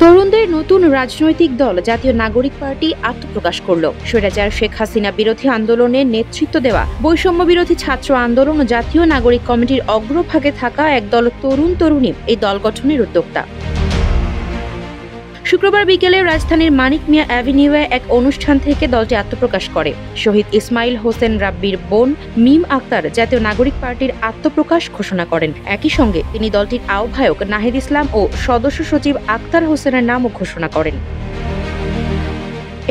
তরুণদের নতুন রাজনৈতিক দল জাতীয় নাগরিক পার্টি আত্মপ্রকাশ করল। স্বৈরাচার শেখ হাসিনা বিরোধী আন্দোলনের নেতৃত্ব দেওয়া বৈষম্য বিরোধী ছাত্র আন্দোলন ও জাতীয় নাগরিক কমিটির অগ্রভাগে থাকা একদল তরুণ তরুণী এই দল গঠনের উদ্যোক্তা। শুক্রবার বিকেলে রাজধানীর মানিক মিয়া অ্যাভিনিউয়ে এক অনুষ্ঠান থেকে দলটি আত্মপ্রকাশ করে। শহীদ ইসমাইল হোসেন রাব্বির বোন মিম আক্তার জাতীয় নাগরিক পার্টির আত্মপ্রকাশ ঘোষণা করেন। একই সঙ্গে তিনি দলটির আহ্বায়ক নাহিদ ইসলাম ও সদস্য সচিব আক্তার হোসেনের নামও ঘোষণা করেন।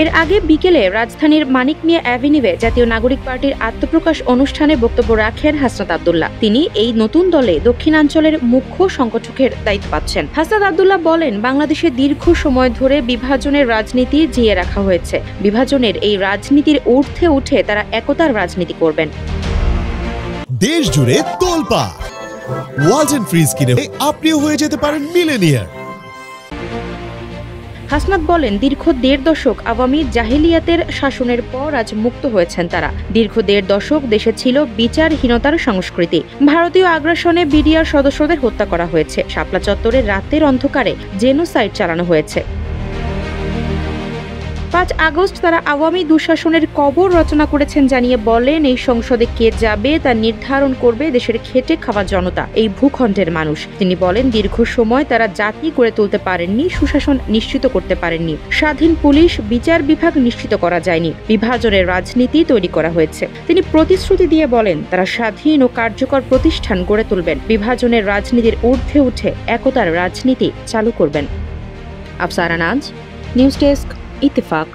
এর আগে বিকেলে রাজধানীর মানিক মিয়া অ্যাভিনিউয়ে জাতীয় নাগরিক পার্টির আত্মপ্রকাশ অনুষ্ঠানে বক্তব্য রাখেন হাসনাত আব্দুল্লাহ। তিনি এই নতুন দলে দক্ষিণাঞ্চলের মুখ্য সংগঠকের দায়িত্ব পাচ্ছেন। হাসনাত আব্দুল্লাহ বলেন, বাংলাদেশে দীর্ঘ সময় ধরে বিভাজনের রাজনীতি জিইয়ে রাখা হয়েছে। বিভাজনের এই রাজনীতির ঊর্ধ্বে উঠে তারা একতার রাজনীতি করবেন। দেশ জুড়ে তোলপাড় ওয়ালটন ফ্রিজ কিনে আপনিও হয়ে যেতে পারেন মিলেনিয়ার। হাসনাত বলেন, দীর্ঘ ১.৫ দশক আওয়ামী জাহিলিয়াতের শাসনের পর আজ মুক্ত হয়েছেন তারা। দীর্ঘ ১.৫ দশক দেশে ছিল বিচারহীনতার সংস্কৃতি। ভারতীয় আগ্রাসনে বিডিআর সদস্যদের হত্যা করা হয়েছে। শাপলা চত্বরে রাতের অন্ধকারে জেনোসাইড চালানো হয়েছে। ৫ আগস্ট তারা আওয়ামী দুঃশাসনের কবর রচনা করেছেন জানিয়ে বলেন, এই সংসদে কে যাবে তা নির্ধারণ করবে দেশের খেটে খাওয়া জনতা, এই ভূখণ্ডের মানুষ। তিনি বলেন, দীর্ঘ সময় তারা জাতি গড়ে তুলতে পারেননি, সুশাসন নিশ্চিত করতে পারেননি, স্বাধীন পুলিশ বিচার বিভাগ নিশ্চিত করা যায়নি, বিভাজনের রাজনীতি তৈরি করা হয়েছে। তিনি প্রতিশ্রুতি দিয়ে বলেন, তারা স্বাধীন ও কার্যকর প্রতিষ্ঠান গড়ে তুলবেন, বিভাজনের রাজনীতির ঊর্ধ্বে উঠে একতার রাজনীতি চালু করবেন। আফসারা নাজ, নিউজ ডেস্ক, ইত্তেফাক।